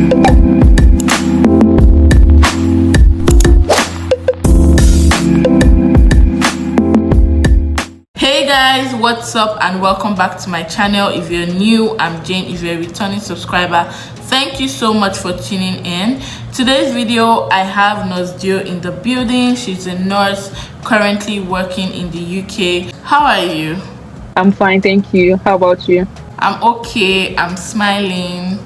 Hey guys, what's up and welcome back to my channel. If you're new, I'm Jane. If you're a returning subscriber, thank you so much for tuning in. Today's video, I have Nurse Deo in the building. She's a nurse currently working in the UK. How are you? I'm fine, thank you. How about you? I'm okay. I'm smiling.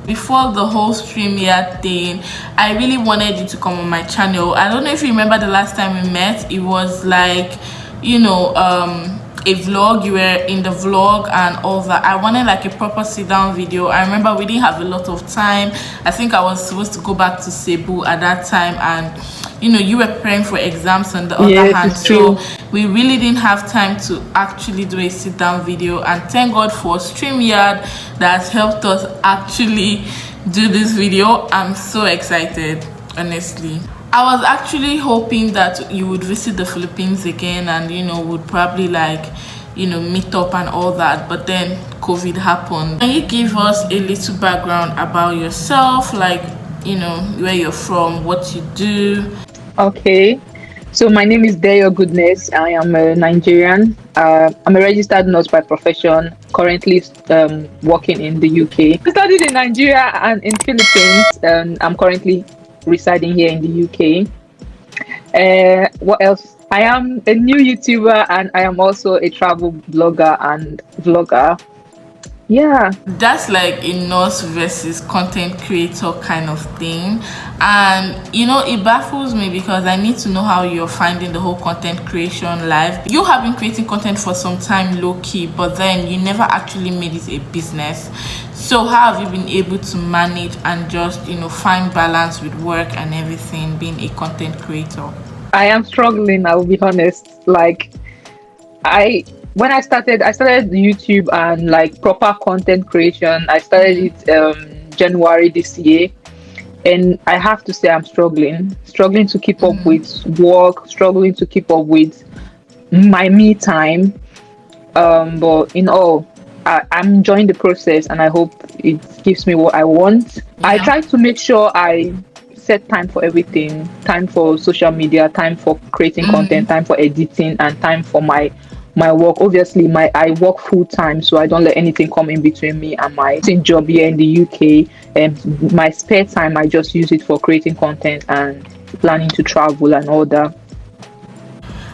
Before the whole StreamYard thing, I really wanted you to come on my channel. I don't know if you remember the last time we met. It was like, you know, a vlog. You were in the vlog and all that. I wanted like a proper sit down video. I remember we didn't have a lot of time. I think I was supposed to go back to Cebu at that time, and you know, you were praying for exams on the other hand, so we really didn't have time to actually do a sit down video. And thank God for StreamYard that has helped us actually do this video. I'm so excited, honestly. I was actually hoping that you would visit the Philippines again and, you know, would probably like, you know, meet up and all that, but then COVID happened. Can you give us a little background about yourself, like, you know, where you're from, what you do? Okay, so my name is Dario Goodness. I am a Nigerian. I'm a registered nurse by profession, currently working in the UK. I studied in Nigeria and in Philippines, and I'm currently residing here in the UK. What else? I am a new YouTuber and I am also a travel blogger and vlogger. Yeah, that's like a nurse versus content creator kind of thing. And you know, it baffles me because I need to know how you're finding the whole content creation life. You have been creating content for some time low-key, but then you never actually made it a business. So how have you been able to manage and just, you know, find balance with work and everything, being a content creator? I am struggling, I will be honest. Like, when I started YouTube and like proper content creation, I started it January this year, and I have to say I'm struggling to keep up with work, struggling to keep up with my me time. But in all, I'm enjoying the process and I hope it gives me what I want. Yeah. I try to make sure I set time for everything, time for social media, time for creating content, time for editing, and time for my work. Obviously, I work full time, so I don't let anything come in between me and my job here in the UK. And my spare time, I just use it for creating content and planning to travel and all that.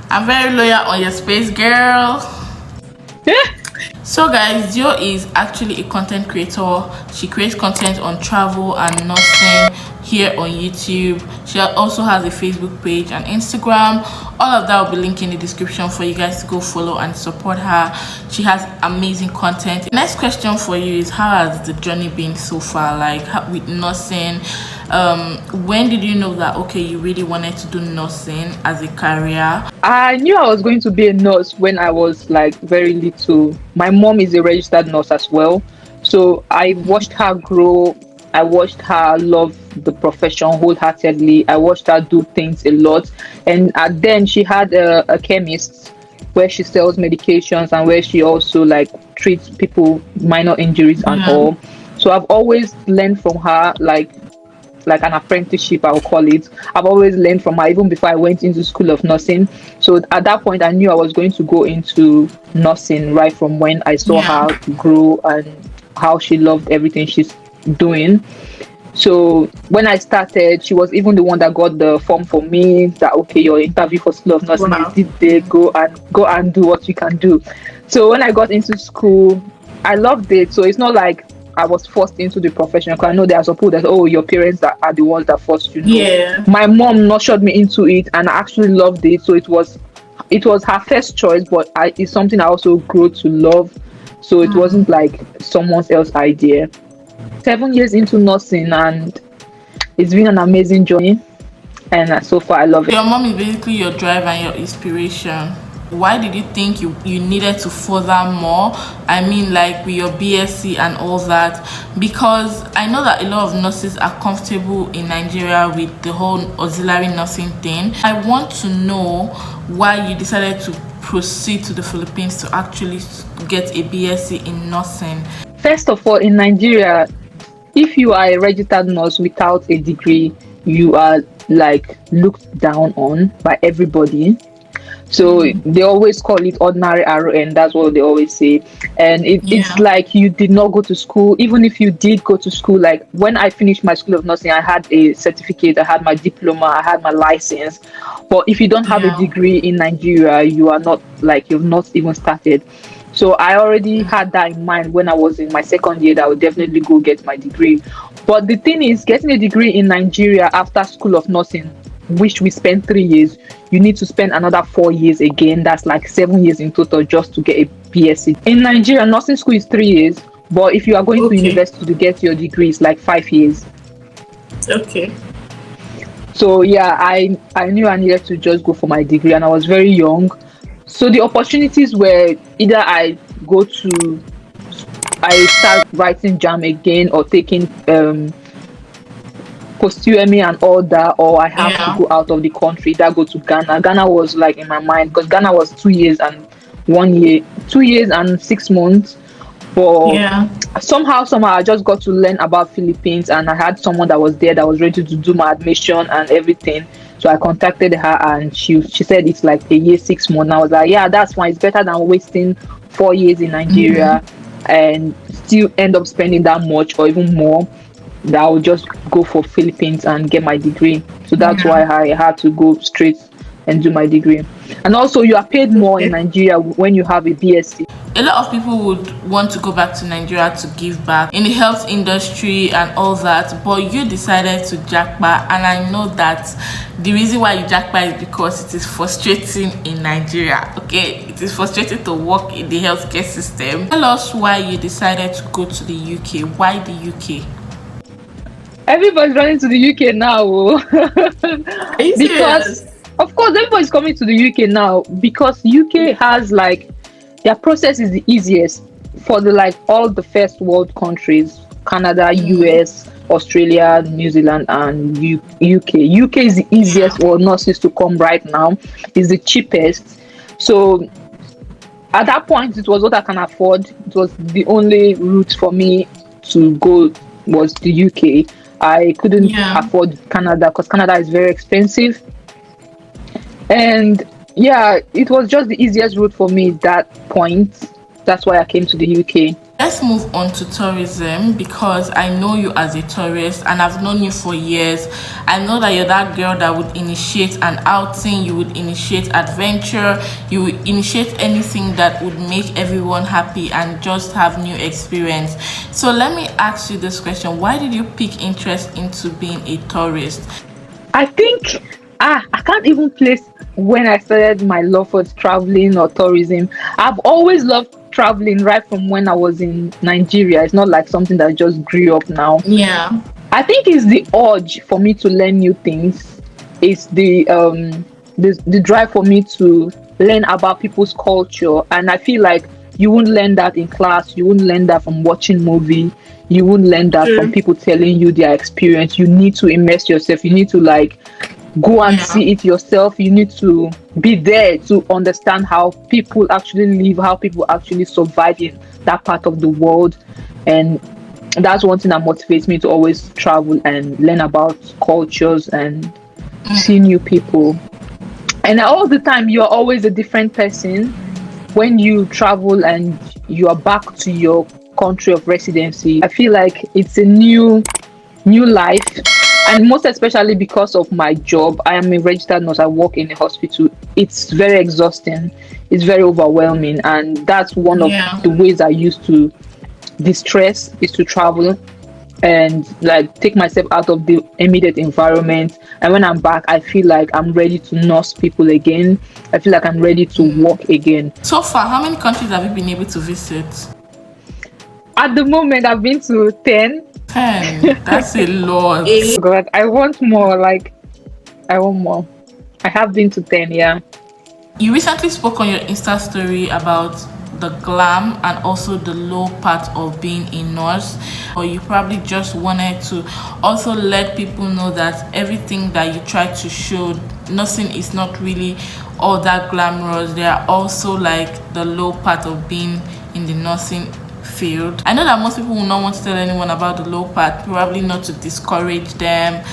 I'm very loyal on your space, girl. So guys, Deo is actually a content creator. She creates content on travel and nursing here on YouTube. She also has a Facebook page and Instagram. All of that will be linked in the description for you guys to go follow and support her. She has amazing content. Next question for you is, how has the journey been so far, like with nursing? When did you know that, okay, you really wanted to do nursing as a career? I knew I was going to be a nurse when I was like very little. My mom is a registered nurse as well, so I watched her grow. I watched her love the profession wholeheartedly. I watched her do things a lot, and then she had a chemist where she sells medications and where she also like treats people minor injuries and all. So I've always learned from her, like an apprenticeship, I will call it. I've always learned from her even before I went into school of nursing. So at that point I knew I was going to go into nursing right from when I saw her grow and how she loved everything she's doing. So when I started, she was even the one that got the form for me, that okay, your interview for school of nursing is there, go and do what you can do. So when I got into school, I loved it. So it's not like I was forced into the profession, because I know there are some people that, oh, your parents that are the ones that forced you. Yeah, my mom nurtured me into it and I actually loved it. So it was her first choice, but it's something I also grew to love. So it wasn't like someone else's idea. 7 years into nursing and it's been an amazing journey, and so far I love it. Your mom is basically your drive and your inspiration. Why did you think you needed to further more? I mean, like with your BSc and all that, because I know that a lot of nurses are comfortable in Nigeria with the whole auxiliary nursing thing. I want to know why you decided to proceed to the Philippines to actually get a BSc in nursing. First of all, in Nigeria, if you are a registered nurse without a degree, you are like looked down on by everybody. So they always call it ordinary RN. That's what they always say. And it's Yeah. like you did not go to school. Even if you did go to school, like when I finished my school of nursing, I had a certificate, I had my diploma, I had my license. But if you don't have a Yeah. degree in Nigeria, you are not, like, you've not even started. So I already had that in mind when I was in my second year that I would definitely go get my degree. But the thing is, getting a degree in Nigeria after school of nursing, which we spent 3 years, you need to spend another 4 years again. That's like 7 years in total just to get a BSc. In Nigeria, nursing school is 3 years, but if you are going to Okay. university to get your degree, it's like 5 years. Okay. So yeah, I knew I needed to just go for my degree, and I was very young. So the opportunities were either I start writing jam again, or taking post UME and all that, or I have to Yeah. go out of the country. That go to Ghana. Ghana was like in my mind because Ghana was 2 years and 1 year, 2 years and 6 months. But Yeah. somehow I just got to learn about Philippines, and I had someone that was there that was ready to do my admission and everything. So I contacted her, and she said it's like a year, 6 months. I was like, yeah, that's fine. It's better than wasting 4 years in Nigeria and still end up spending that much or even more. That I would just go for Philippines and get my degree. So that's Yeah. why I had to go straight and do my degree. And also, you are paid more in Okay. Nigeria when you have a BSc. A lot of people would want to go back to Nigeria to give back in the health industry and all that, but you decided to jackpot, and I know that the reason why you jackpot is because it is frustrating in Nigeria. Okay, it is frustrating to work in the healthcare system. Tell us why you decided to go to the UK. Why the UK? Everybody's running to the UK now, oh. Are you Because serious? of course everybody's coming to the UK now because UK has like their process is the easiest for the like all the first world countries: Canada, US, Australia, New Zealand, and UK. UK is the Yeah. easiest for nurses to come right now. It's the cheapest. So at that point, it was what I can afford. It was the only route for me to go was the UK. I couldn't Yeah. afford Canada because Canada is very expensive. And yeah, it was just the easiest route for me at that point. That's why I came to the UK. Let's move on to tourism, because I know you as a tourist and I've known you for years. I know that you're that girl that would initiate an outing, you would initiate adventure, you would initiate anything that would make everyone happy and just have new experience. So let me ask you this question. Why did you pick interest into being a tourist? I think I can't even place when I started my love for traveling or tourism. I've always loved traveling right from when I was in Nigeria. It's not like something that just grew up now. Yeah. I think it's the urge for me to learn new things. It's the drive for me to learn about people's culture, and I feel like you won't learn that in class. You won't learn that from watching movie. You won't learn that from True. people telling you their experience. You need to immerse yourself. You need to like go and Yeah. see it yourself. You need to be there to understand how people actually live, how people actually survive in that part of the world. And that's one thing that motivates me to always travel and learn about cultures and see new people. And all the time, you're always a different person when you travel and you are back to your country of residency. I feel like it's a new life, and most especially because of my job. I am a registered nurse. I work in a hospital. It's very exhausting, it's very overwhelming, and that's one of Yeah. the ways I use to distress is to travel and like take myself out of the immediate environment. And when I'm back, I feel like I'm ready to nurse people again. I feel like I'm ready to work again. So far, how many countries have you been able to visit? At the moment, I've been to 10. 10. That's a lot. God, I want more. Like, I want more. I have been to 10, yeah. You recently spoke on your Insta story about the glam and also the low part of being a nurse, or you probably just wanted to also let people know that everything that you try to show, nursing is not really all that glamorous. There are also like the low part of being in the nursing field. I know that most people will not want to tell anyone about the low part, probably not to discourage them,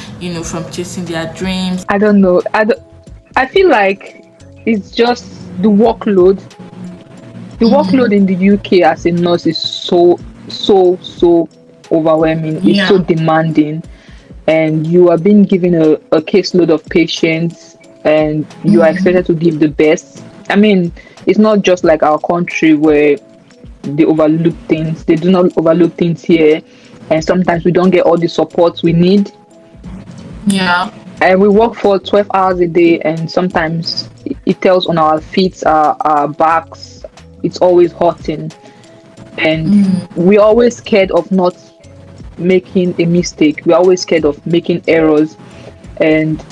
from chasing their dreams. I don't know. I feel like it's just the workload. The workload in the UK as a nurse is so overwhelming. It's so Yeah. demanding, and you are being given a caseload of patients, and you are expected to give the best. I mean, it's not just like our country where they overlook things. They do not overlook things here, and sometimes we don't get all the support we need. Yeah. And we work for 12 hours a day, and sometimes it tells on our feet, our backs. It's always hurting, and we're always scared of not making a mistake. We're always scared of making errors. And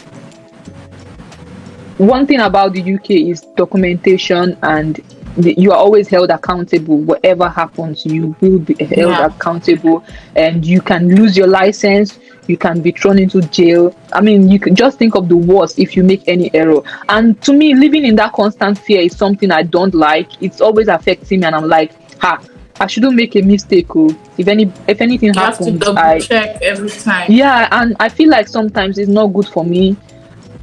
one thing about the UK is documentation, and you are always held accountable. Whatever happens, you will be held Yeah. accountable, and you can lose your license. You can be thrown into jail. I mean, you can just think of the worst if you make any error. And to me, living in that constant fear is something I don't like. It's always affecting me, and I'm like, I shouldn't make a mistake. Oh, if anything You have to happens, double check every time. yeah, and I feel like sometimes it's not good for me.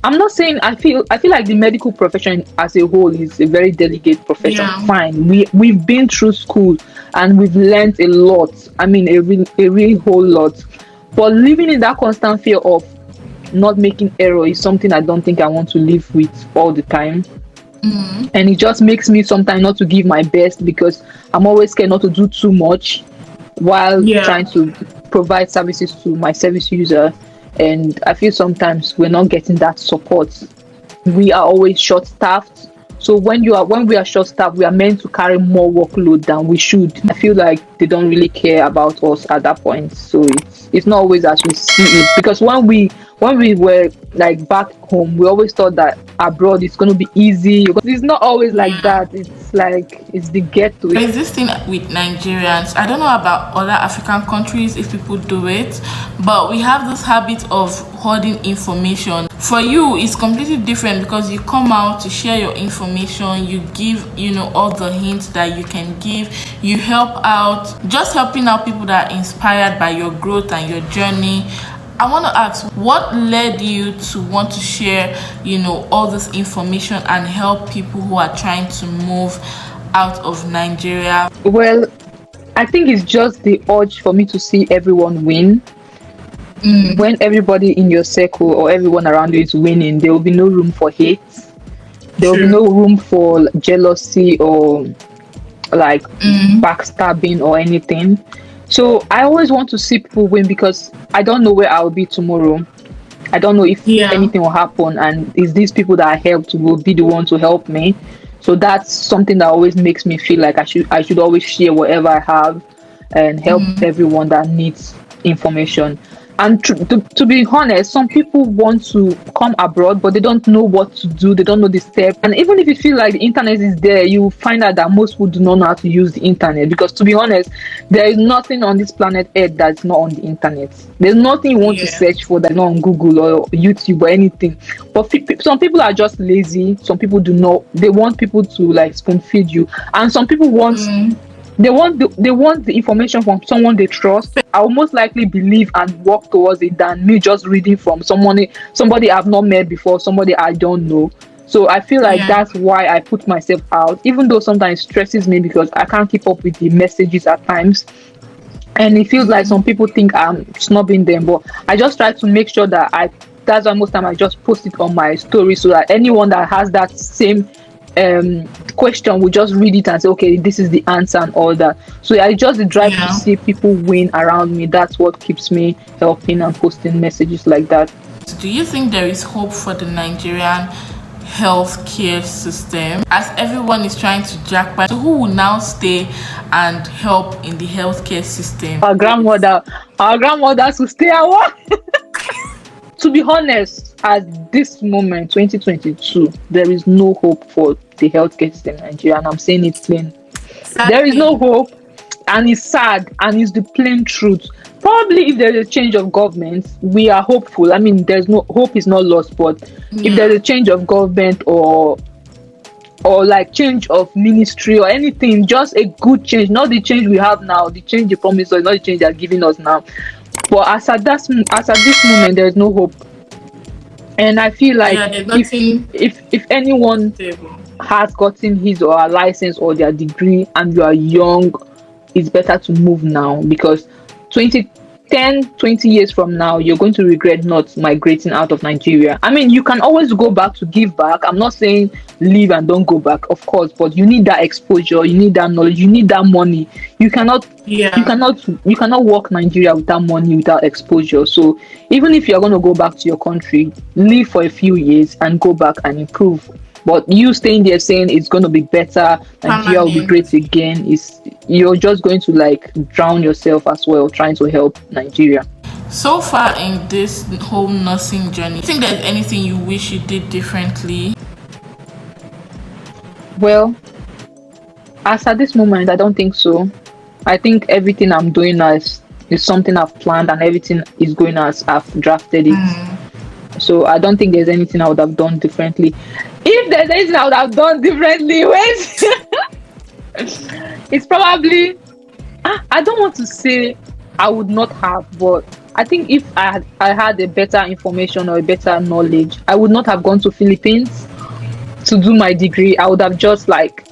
I'm not saying I feel like the medical profession as a whole is a very delicate profession. Yeah. Fine. We've been through school and we've learned a lot. I mean a really whole lot. But living in that constant fear of not making error is something I don't think I want to live with all the time. And it just makes me sometimes not to give my best because I'm always scared not to do too much while Yeah. trying to provide services to my service user. And I feel sometimes we're not getting that support. We are always short staffed. So when we are short staffed, we are meant to carry more workload than we should. I feel like they don't really care about us at that point. So it's not always as we see it. Because when we were like back home, we always thought that abroad it's gonna be easy. It's not always like that. It's like it's the ghetto. There's this thing with Nigerians. I don't know about other African countries if people do it, but we have this habit of hoarding information. For you, it's completely different because you come out to share your information. You give, all the hints that you can give. You help out, just helping out people that are inspired by your growth and your journey. I want to ask, what led you to want to share, all this information and help people who are trying to move out of Nigeria? Well, I think it's just the urge for me to see everyone win. When everybody in your circle or everyone around you is winning, there will be no room for hate. There will be no room for jealousy or like backstabbing or anything. So I always want to see people win because I don't know where I'll be tomorrow. I don't know if anything will happen, and is these people that I helped will be the ones to help me. So that's something that always makes me feel like I should always share whatever I have and help everyone that needs information. And to be honest, some people want to come abroad, but they don't know what to do. They don't know the steps. And even if you feel like the internet is there, you find out that most people do not know how to use the internet. Because to be honest, there is nothing on this planet Earth that's not on the internet. There's nothing you want to search for that's not on Google or YouTube or anything. But some people are just lazy. Some people do not. They want people to like spoon feed you. And some people want... They want the information from someone they trust. I will most likely believe and work towards it than me just reading from somebody I've not met before, somebody I don't know. So I feel like that's why I put myself out, even though sometimes it stresses me because I can't keep up with the messages at times. And it feels like some people think I'm snubbing them, but I just try to make sure that that's why most time I just post it on my story so that anyone that has that same question will just read it and say, okay, this is the answer and all that. So I just drive to see people win around me. That's what keeps me helping and posting messages like that. Do you think there is hope for the Nigerian healthcare system as everyone is trying to jackpot? So who will now stay and help in the healthcare system? Our grandmothers will stay at work. To be honest, at this moment, 2022, there is no hope for the healthcare system in Nigeria, and I'm saying it plain. There is no hope, and it's sad, and it's the plain truth. Probably if there's a change of government, we are hopeful. I mean, there's no hope is not lost, but if there's a change of government or or like change of ministry or anything, just a good change, not the change we have now, the change they promise us, not the change they're giving us now. But as at this moment, there's no hope. And I feel like Yeah, there's nothing if anyone stable. has gotten his or her license or their degree and you are young, it's better to move now, because 20, 10, 20 years from now, you're going to regret not migrating out of Nigeria. I mean, you can always go back to give back. I'm not saying leave and don't go back, of course, but you need that exposure, you need that knowledge, you need that money. You cannot Yeah. you cannot work Nigeria without money, without exposure. So even if you're going to go back to your country, live for a few years and go back and improve. But you staying there saying it's going to be better, Nigeria will be Permanent. great again, is you're just going to like drown yourself as well trying to help Nigeria. So far in this whole nursing journey, do you think there's anything you wish you did differently? Well, as at this moment, I don't think so. I think everything I'm doing is something I've planned, and everything is going as I've drafted it. So I don't think there's anything I would have done differently. If there's anything I would have done differently, wait, it's probably, I don't want to say I would not have, but I think if I had a better information or a better knowledge, I would not have gone to Philippines to do my degree. I would have just like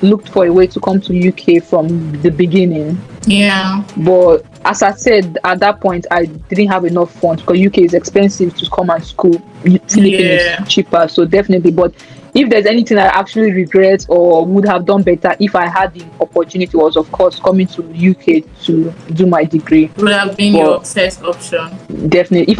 looked for a way to come to UK from the beginning. Yeah. But as I said, at that point, I didn't have enough funds because UK is expensive to come and school. Philippines Yeah. is cheaper, so definitely. But if there's anything I actually regret or would have done better if I had the opportunity, was of course coming to UK to do my degree. Would have been your But first option. definitely, if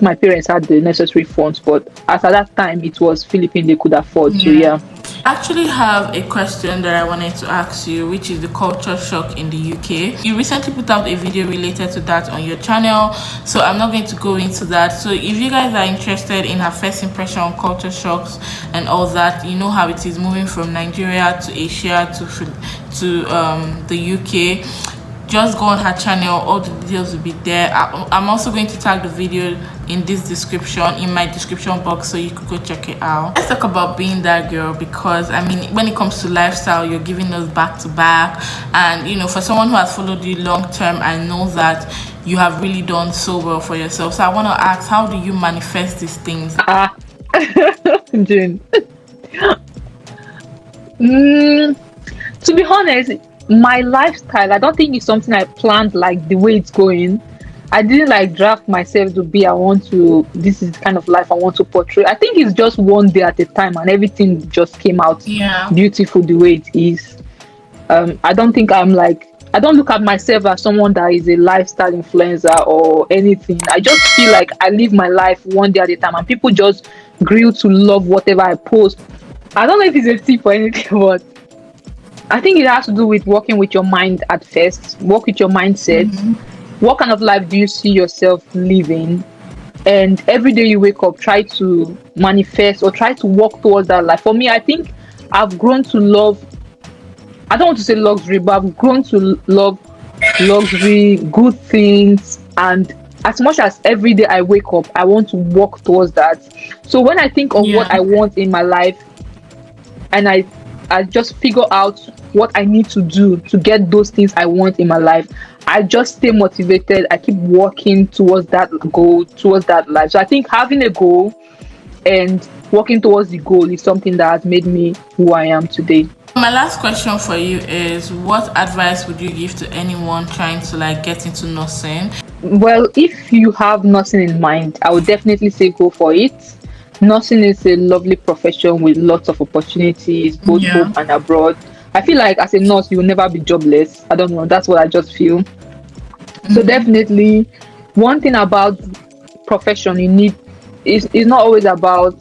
my parents had the necessary funds, but as at that time, it was Philippines they could afford. So yeah. I actually have a question that I wanted to ask you, which is the culture shock in the UK. You recently put out a video related to that on your channel, so I'm not going to go into that. So if you guys are interested in her first impression on culture shocks and all that, you know how it is moving from Nigeria to Asia to the UK, just go on her channel. All the details will be there. I'm also going to tag the video in this description, in my description box, so you could go check it out. Let's talk about being that girl, because I mean, when it comes to lifestyle, you're giving us back to back, and you know, for someone who has followed you long term, I know that you have really done so well for yourself. So I want to ask, how do you manifest these things? June. To be honest, my lifestyle, I don't think it's something I planned like the way it's going. I didn't like draft myself to be, this is the kind of life I want to portray. I think it's just one day at a time and everything just came out beautiful the way it is. I don't think I don't look at myself as someone that is a lifestyle influencer or anything. I just feel like I live my life one day at a time and people just grew to love whatever I post. I don't know if it's a tip or anything, but I think it has to do with working with your mind at first, work with your mindset. What kind of life do you see yourself living? And every day you wake up, try to manifest or try to walk towards that life. For me, I think I've grown to love, I don't want to say luxury, but I've grown to love luxury, good things. And as much as every day I wake up, I want to walk towards that. So when I think of what I want in my life, and I just figure out what I need to do to get those things I want in my life, I just stay motivated. I keep working towards that goal, towards that life. So I think having a goal and working towards the goal is something that has made me who I am today. My last question for you is, what advice would you give to anyone trying to like get into nursing? Well, if you have nursing in mind, I would definitely say go for it. Nursing is a lovely profession with lots of opportunities, both home and abroad. I feel like as a nurse, you will never be jobless. I don't know. That's what I just feel. So definitely, one thing about profession you need is not always about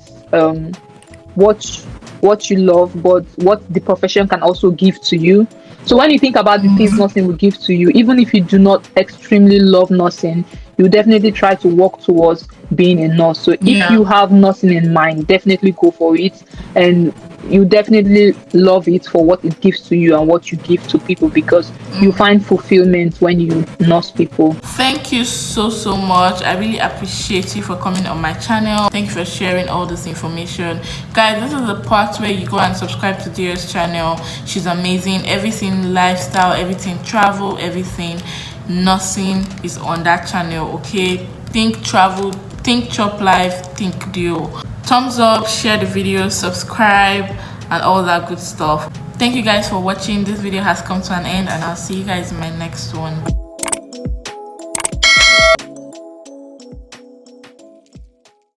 what you love, but what the profession can also give to you. So when you think about the things nursing will give to you, even if you do not extremely love nursing, you definitely try to work towards being a nurse. So if you have nursing in mind, definitely go for it. And you definitely love it for what it gives to you and what you give to people, because you find fulfillment when you nurse people. Thank you so much. I really appreciate you for coming on my channel. Thank you for sharing all this information, guys. This is the part where you go and subscribe to Dario's channel. She's amazing. Everything lifestyle, everything travel, everything nursing is on that channel. Okay, think travel, think chop life, think Dio. Thumbs up, share the video, subscribe, and all that good stuff. Thank you guys for watching. This video has come to an end, and I'll see you guys in my next one.